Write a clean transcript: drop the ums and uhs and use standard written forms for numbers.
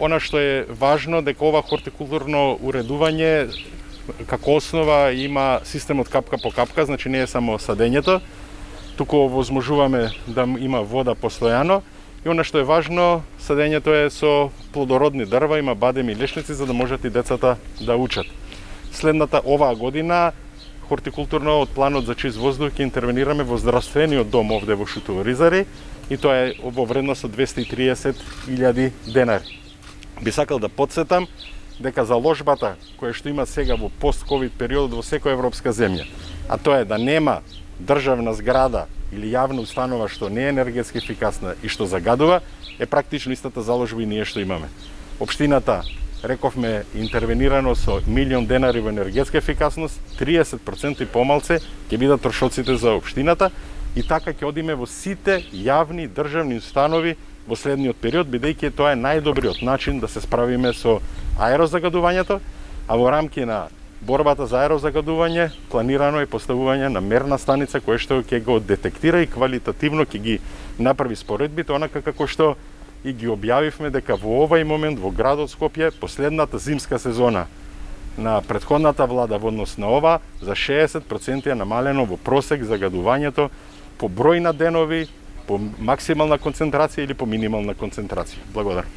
Она што е важно дека ова хортикултурно уредување како основа има системот капка по капка, значи не е само садењето, туку овозможуваме да има вода постојано. И она што е важно, садењето е со плодородни дрва, има бадеми и лешници за да можат и децата да учат. Следната оваа година хортикултурно од планот за чист воздух ќе интервенираме во здравствениот дом овде во Шутово Ризари и тоа е во вредност од 230.000 денари. Би сакал да потсетам дека заложбата која што има сега во пост-ковид период во секоја европска земја, а тоа е да нема државна зграда или јавна установа што не е енергетски ефикасна и што загадува, е практично истата заложба и ние што имаме. Општината, рековме, интервенирано со 1 милион денари во енергетска ефикасност, 30% и помалце ќе бидат трошоците за општината и така ќе одиме во сите јавни државни установи во следниот период, бидејќи тоа е најдобриот начин да се справиме со аерозагадувањето, а во рамки на борбата за аерозагадување планирано е поставување на мерна станица која што ќе го детектира и квалитативно ќе ги направи споредбите, онака како што и ги објавивме дека во овај момент во градот Скопје последната зимска сезона на претходната влада во однос на ова за 60% е намалено во просек загадувањето по број на денови, по максимална концентрација или по минимална концентрација. Благодарам.